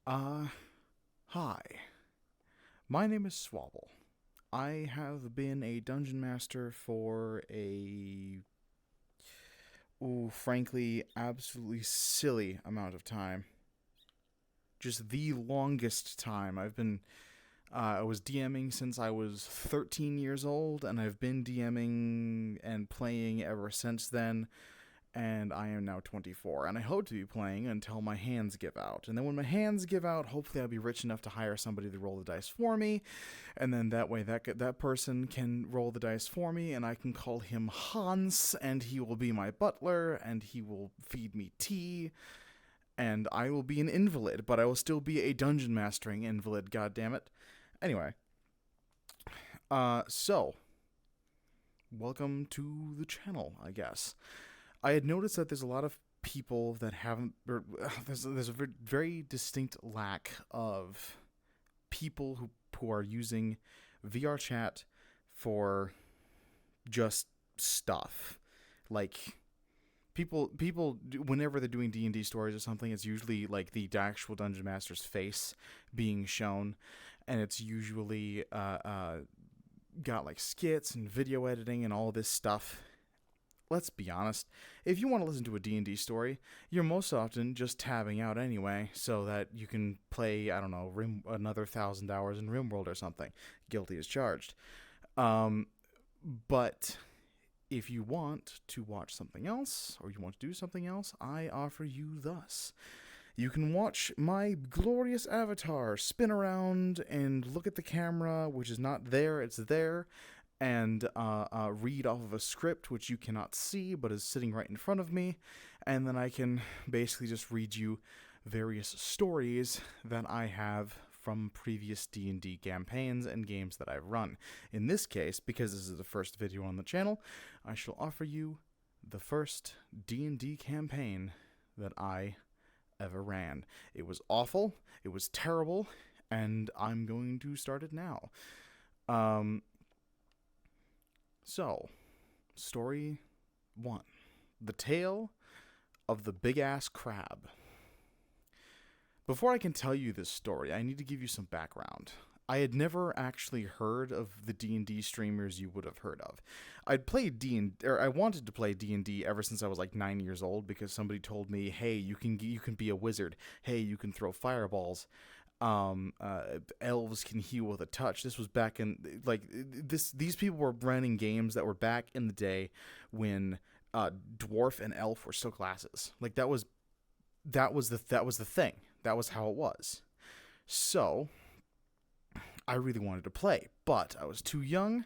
Uh, Hi. My name is Swobal. I have been a dungeon master for frankly, absolutely silly amount of time. Just the longest time. I was DMing since I was 13 years old, and I've been DMing and playing ever since then. And I am now 24, and I hope to be playing until my hands give out. And then when my hands give out, hopefully I'll be rich enough to hire somebody to roll the dice for me, and then that way that person can roll the dice for me, and I can call him Hans, and he will be my butler, and he will feed me tea, and I will be an invalid, but I will still be a dungeon mastering invalid. God damn it! Anyway, so welcome to the channel, I guess. I had noticed that there's a lot of people that haven't. There's a very distinct lack of people who are using VRChat for just stuff. Like people whenever they're doing D&D stories or something, it's usually like the actual dungeon master's face being shown, and it's usually got like skits and video editing and all this stuff. Let's be honest, if you want to listen to a D&D story, you're most often just tabbing out anyway, so that you can play, I don't know, another 1,000 hours in RimWorld or something. Guilty as charged. But if you want to watch something else, or you want to do something else, I offer you thus. You can watch my glorious avatar spin around and look at the camera, which is not there, it's there, and read off of a script which you cannot see but is sitting right in front of me, and then I can basically just read you various stories that I have from previous D&D campaigns and games that I've run. In this case, because this is the first video on the channel, I shall offer you the first D&D campaign that I ever ran. It was awful, it was terrible, and I'm going to start it now. So, story 1. The Tale of the Big Ass Crab. Before I can tell you this story, I need to give you some background. I had never actually heard of the D&D streamers you would have heard of. I'd played I wanted to play D&D ever since I was like 9 years old, because somebody told me, "Hey, you can be a wizard. Hey, you can throw fireballs. Elves can heal with a touch." This was back in these people were running games that were back in the day when dwarf and elf were still classes. Like that was the thing. That was how it was. So I really wanted to play, but I was too young,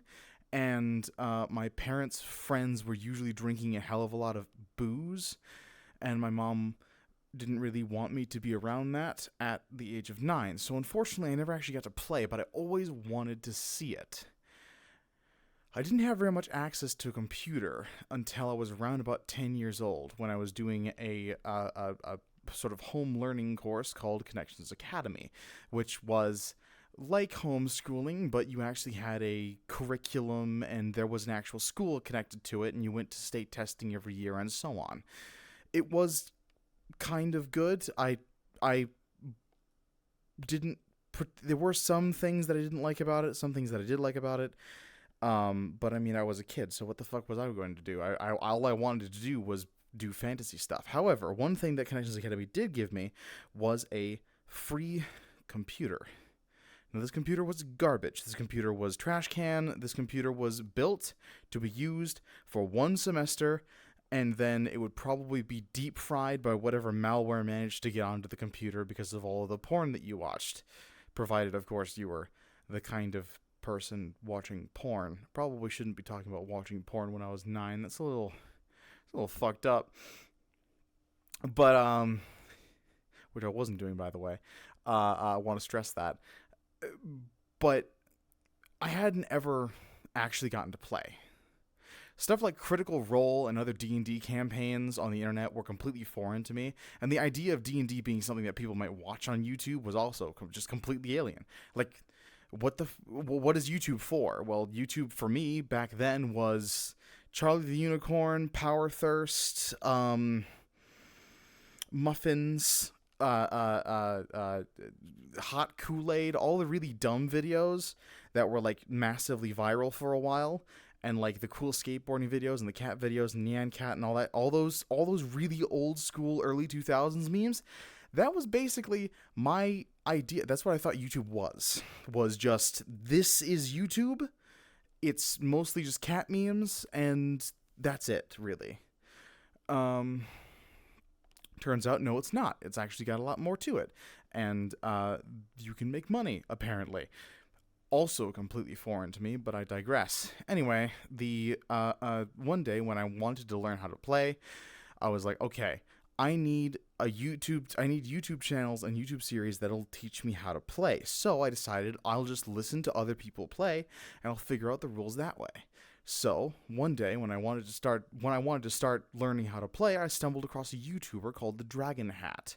and my parents' friends were usually drinking a hell of a lot of booze, and my mom didn't really want me to be around that at the age of 9. So unfortunately, I never actually got to play, but I always wanted to see it. I didn't have very much access to a computer until I was around about 10 years old, when I was doing a sort of home learning course called Connections Academy, which was like homeschooling, but you actually had a curriculum, and there was an actual school connected to it, and you went to state testing every year and so on. It was kind of good. I didn't. There were some things that I didn't like about it, some things that I did like about it. But I mean, I was a kid, so what the fuck was I going to do? All I wanted to do was do fantasy stuff. However, one thing that Connections Academy did give me was a free computer. Now, this computer was garbage. This computer was trash can. This computer was built to be used for 1 semester, and then it would probably be deep fried by whatever malware managed to get onto the computer because of all of the porn that you watched. Provided, of course, you were the kind of person watching porn. Probably shouldn't be talking about watching porn when I was 9. That's a little fucked up. But, which I wasn't doing, by the way. I want to stress that. But I hadn't ever actually gotten to play. Stuff like Critical Role and other D&D campaigns on the internet were completely foreign to me, and the idea of D&D being something that people might watch on YouTube was also just completely alien. Like, what is YouTube for? Well, YouTube for me back then was Charlie the Unicorn, Power Thirst, muffins, hot Kool-Aid, all the really dumb videos that were like massively viral for a while, and like the cool skateboarding videos and the cat videos and Nyan Cat and all that, all those really old school early 2000s memes. That was basically my idea. That's what I thought YouTube was just, this is YouTube. It's mostly just cat memes, and that's it, really. Turns out, no, it's not. It's actually got a lot more to it. And you can make money, apparently. Also completely foreign to me, but I digress. Anyway, the one day when I wanted to learn how to play, I was like, okay, I need YouTube channels and YouTube series that'll teach me how to play. So I decided I'll just listen to other people play, and I'll figure out the rules that way. So one day when I wanted to start learning how to play, I stumbled across a YouTuber called the Dragon Hat.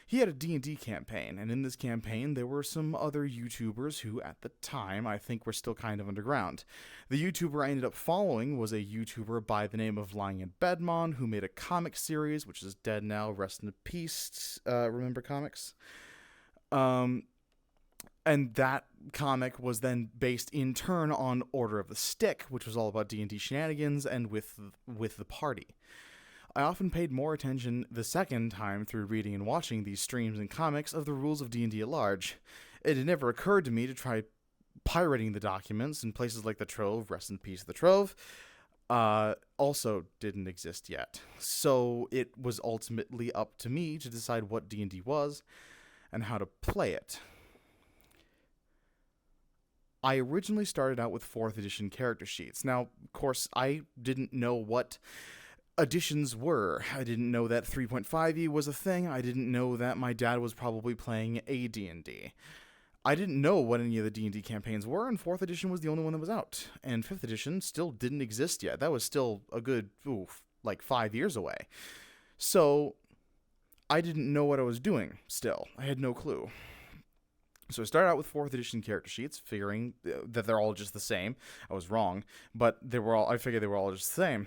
He had a D&D campaign, and in this campaign there were some other YouTubers who, at the time, I think were still kind of underground. The YouTuber I ended up following was a YouTuber by the name of Lying in Bedmon, who made a comic series, which is dead now, rest in peace, remember comics? And that comic was then based in turn on Order of the Stick, which was all about D&D shenanigans and with the party. I often paid more attention the second time through reading and watching these streams and comics of the rules of D&D at large. It had never occurred to me to try pirating the documents in places like the Trove, rest in peace the Trove, also didn't exist yet. So it was ultimately up to me to decide what D&D was and how to play it. I originally started out with 4th edition character sheets. Now, of course, I didn't know what editions were. I didn't know that 3.5e was a thing. I didn't know that my dad was probably playing a D&D. I didn't know what any of the D&D campaigns were, and 4th edition was the only one that was out. And 5th edition still didn't exist yet. That was still a good, 5 years away. So, I didn't know what I was doing still. I had no clue. So I started out with 4th edition character sheets, figuring that they're all just the same. I was wrong, but I figured they were all just the same.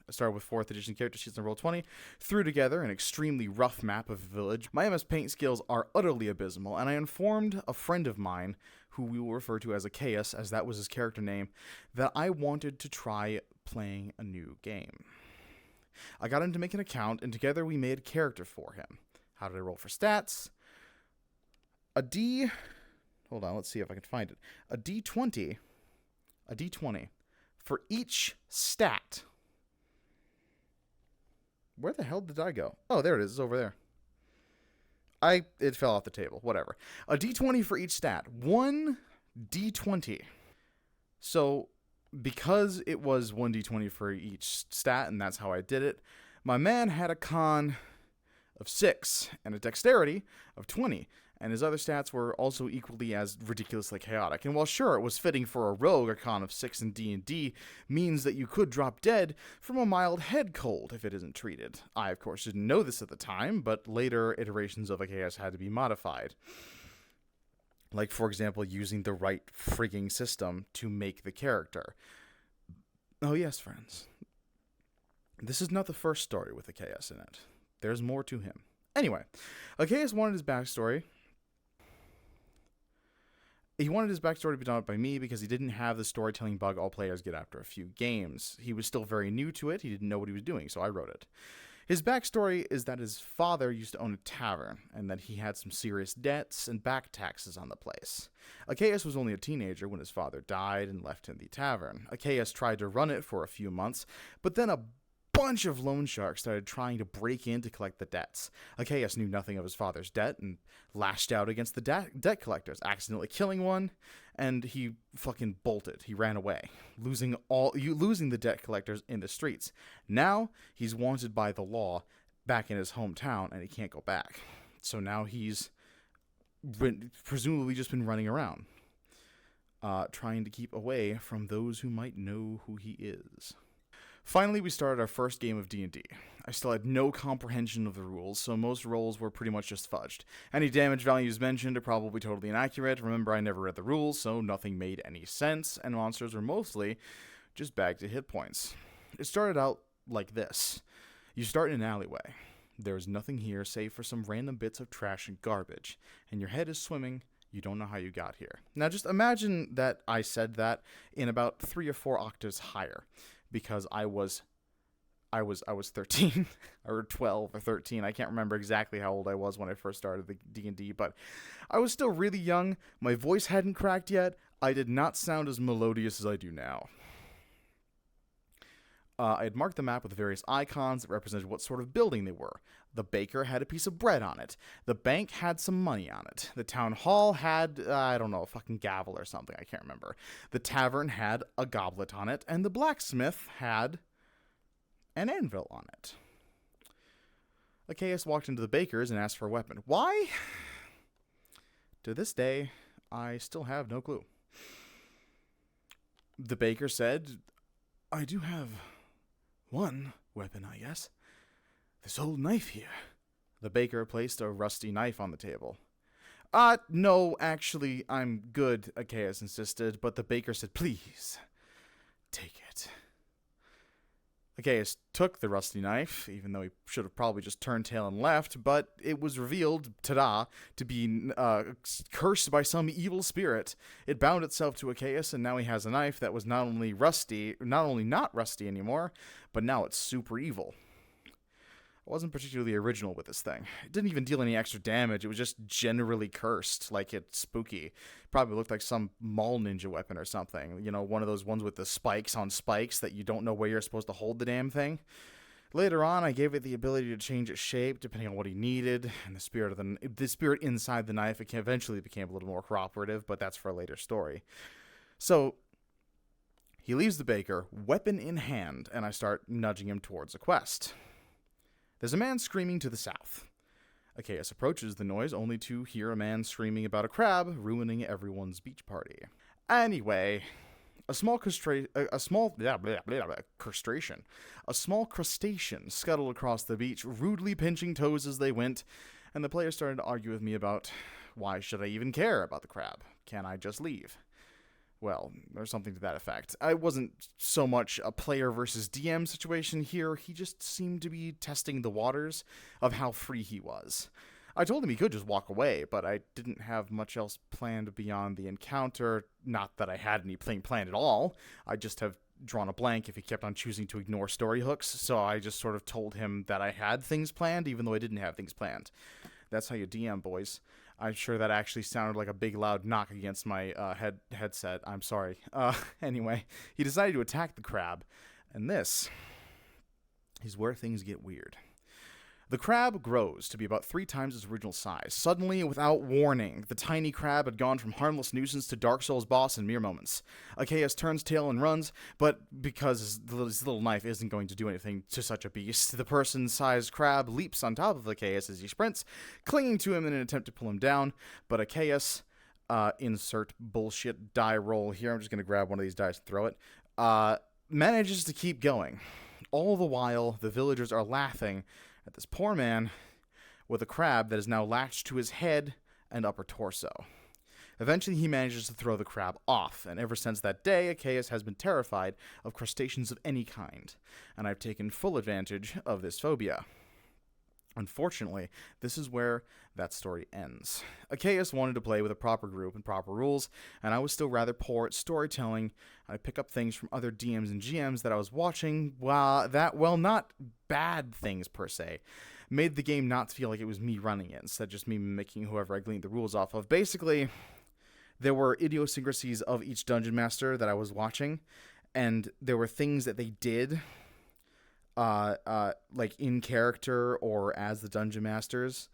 I started with 4th edition character sheets on Roll20, threw together an extremely rough map of a village. My MS Paint skills are utterly abysmal, and I informed a friend of mine, who we will refer to as Achaeus, as that was his character name, that I wanted to try playing a new game. I got him to make an account, and together we made a character for him. How did I roll for stats? Hold on, let's see if I can find it. A D20 for each stat. Where the hell did I go? Oh, there it is. It's over there. It fell off the table. Whatever. A D20 for each stat. 1 D20. So, because it was 1 D20 for each stat, and that's how I did it, my man had a con of 6 and a dexterity of 20. And his other stats were also equally as ridiculously chaotic. And while sure, it was fitting for a rogue, a con of 6 in D&D means that you could drop dead from a mild head cold if it isn't treated. I, of course, didn't know this at the time, but later iterations of AKS had to be modified. Like, for example, using the right frigging system to make the character. Oh yes, friends. This is not the first story with Achaeus in it. There's more to him. Anyway, Achaeus wanted his backstory. He wanted his backstory to be done up by me because he didn't have the storytelling bug all players get after a few games. He was still very new to it. He didn't know what he was doing, so I wrote it. His backstory is that his father used to own a tavern, and that he had some serious debts and back taxes on the place. Achaeus was only a teenager when his father died and left him the tavern. Achaeus tried to run it for a few months, but then a bunch of loan sharks started trying to break in to collect the debts. Achaeus knew nothing of his father's debt and lashed out against the debt collectors, accidentally killing one, and he fucking bolted. He ran away, losing the debt collectors in the streets. Now he's wanted by the law back in his hometown, and he can't go back. So now he's presumably just been running around, trying to keep away from those who might know who he is. Finally, we started our first game of D&D. I still had no comprehension of the rules, so most rolls were pretty much just fudged. Any damage values mentioned are probably totally inaccurate. Remember, I never read the rules, so nothing made any sense, and monsters were mostly just bagged to hit points. It started out like this. You start in an alleyway. There's nothing here save for some random bits of trash and garbage, and your head is swimming. You don't know how you got here. Now just imagine that I said that in about 3 or 4 octaves higher, because I was 13 or 12 or 13. I can't remember exactly how old I was when I first started the D&D, but I was still really young. My voice hadn't cracked yet. I did not sound as melodious as I do now. I had marked the map with various icons that represented what sort of building they were. The baker had a piece of bread on it. The bank had some money on it. The town hall had, I don't know, a fucking gavel or something. I can't remember. The tavern had a goblet on it. And the blacksmith had an anvil on it. Achaeus walked into the baker's and asked for a weapon. Why? To this day, I still have no clue. The baker said, I do have one weapon, I guess. This old knife here. The baker placed a rusty knife on the table. No, actually, I'm good, Achaeus insisted, but the baker said, please, take it. Achaeus took the rusty knife, even though he should have probably just turned tail and left, but it was revealed, ta-da, to be cursed by some evil spirit. It bound itself to Achaeus, and now he has a knife that was not only not rusty anymore, but now it's super evil. I wasn't particularly original with this thing. It didn't even deal any extra damage. It was just generally cursed, like it's spooky. Probably looked like some mall ninja weapon or something. You know, one of those ones with the spikes on spikes that you don't know where you're supposed to hold the damn thing. Later on, I gave it the ability to change its shape depending on what he needed, and the spirit inside the knife eventually became a little more cooperative, but that's for a later story. So he leaves the baker, weapon in hand, and I start nudging him towards a quest. There's a man screaming to the south. Achaeus approaches the noise only to hear a man screaming about a crab ruining everyone's beach party. Anyway, a small crustacean scuttled across the beach, rudely pinching toes as they went, and the players started to argue with me about why should I even care about the crab? Can I just leave? Well, or something to that effect. I wasn't so much a player versus DM situation here. He just seemed to be testing the waters of how free he was. I told him he could just walk away, but I didn't have much else planned beyond the encounter. Not that I had anything planned at all. I just have drawn a blank if he kept on choosing to ignore story hooks, so I just sort of told him that I had things planned, even though I didn't have things planned. That's how you DM, boys. I'm sure that actually sounded like a big loud knock against my headset. I'm sorry. Anyway, he decided to attack the crab, and this is where things get weird. The crab grows to be about 3 times its original size. Suddenly, without warning, the tiny crab had gone from harmless nuisance to Dark Souls boss in mere moments. Achaeus turns tail and runs, but because his little knife isn't going to do anything to such a beast, the person-sized crab leaps on top of Achaeus as he sprints, clinging to him in an attempt to pull him down, but Achaeus, insert bullshit die roll here, I'm just going to grab one of these dice and throw it, manages to keep going. All the while, the villagers are laughing at this poor man with a crab that is now latched to his head and upper torso. Eventually, he manages to throw the crab off, and ever since that day, Achaeus has been terrified of crustaceans of any kind, and I've taken full advantage of this phobia. Unfortunately, this is where that story ends. Achaeus wanted to play with a proper group and proper rules, and I was still rather poor at storytelling. I pick up things from other DMs and GMs that I was watching, not bad things per se, made the game not feel like it was me running it, instead just me mimicking whoever I gleaned the rules off of. Basically, there were idiosyncrasies of each dungeon master that I was watching, and there were things that they did like in character or as the dungeon masters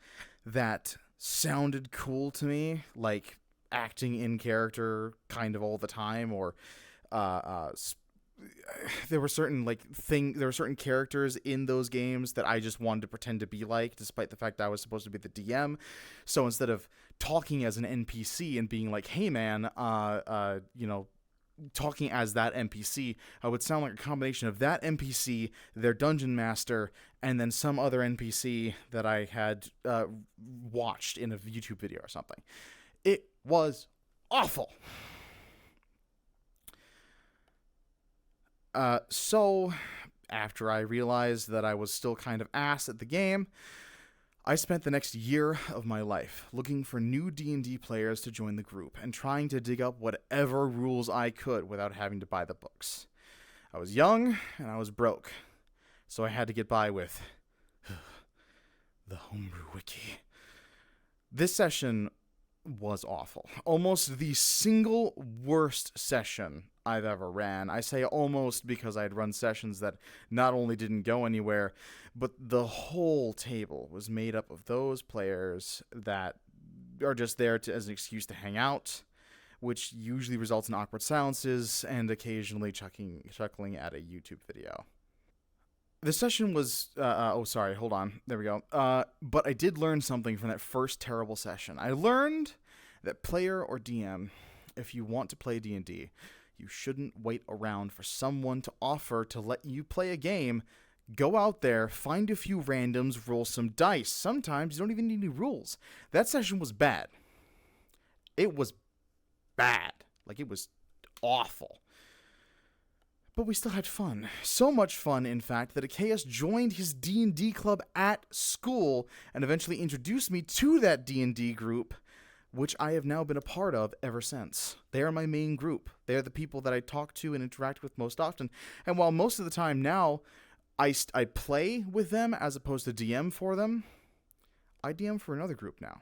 that sounded cool to me, like acting in character kind of all the time, or there were certain characters in those games that I just wanted to pretend to be like, despite the fact that I was supposed to be the DM. So instead of talking as an NPC and being like, hey man, talking as that NPC, I would sound like a combination of that NPC, their dungeon master, and then some other NPC that I had watched in a YouTube video or something. It was awful. So after I realized that I was still kind of ass at the game, I spent the next year of my life looking for new D&D players to join the group and trying to dig up whatever rules I could without having to buy the books. I was young and I was broke, so I had to get by with the homebrew wiki. This session was awful. Almost the single worst session I've ever ran. I say almost because I'd run sessions that not only didn't go anywhere, but the whole table was made up of those players that are just there as an excuse to hang out, which usually results in awkward silences and occasionally chuckling at a YouTube video. The session was, hold on. There we go. But I did learn something from that first terrible session. I learned that player or DM, if you want to play D&D, you shouldn't wait around for someone to offer to let you play a game. Go out there, find a few randoms, roll some dice. Sometimes you don't even need any rules. That session was bad. It was bad. Like, it was awful. But we still had fun. So much fun, in fact, that Achaeus joined his D&D club at school and eventually introduced me to that D&D group, which I have now been a part of ever since. They are my main group. They are the people that I talk to and interact with most often. And while most of the time now I play with them as opposed to DM for them, I DM for another group now.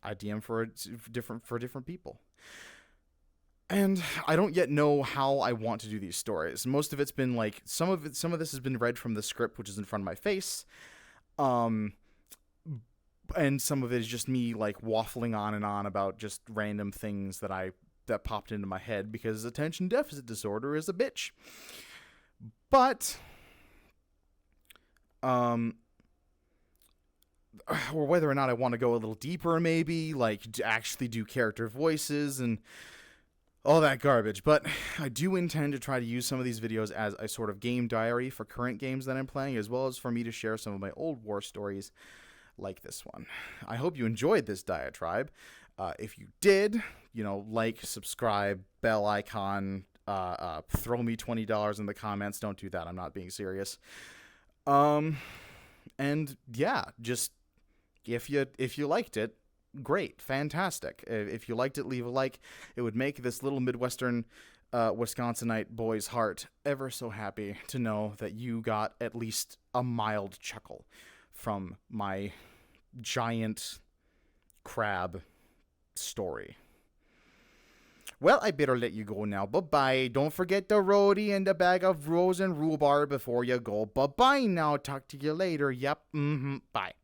I DM for different people. And I don't yet know how I want to do these stories. Most of it's been like, some of this has been read from the script, which is in front of my face. And some of it is just me like waffling on and on about just random things that popped into my head because attention deficit disorder is a bitch. But, or whether or not I want to go a little deeper, maybe, like actually do character voices and all that garbage. But I do intend to try to use some of these videos as a sort of game diary for current games that I'm playing, as well as for me to share some of my old war stories like this one. I hope you enjoyed this diatribe. If you did, like, subscribe, bell icon, throw me $20 in the comments. Don't do that. I'm not being serious. And yeah, just if you liked it, great, fantastic. If you liked it, leave a like. It would make this little Midwestern Wisconsinite boy's heart ever so happy to know that you got at least a mild chuckle from my giant crab story. Well, I better let you go now. Bye-bye. Don't forget the roadie and a bag of rose and rhubarb before you go. Bye-bye now. Talk to you later. Yep. Bye.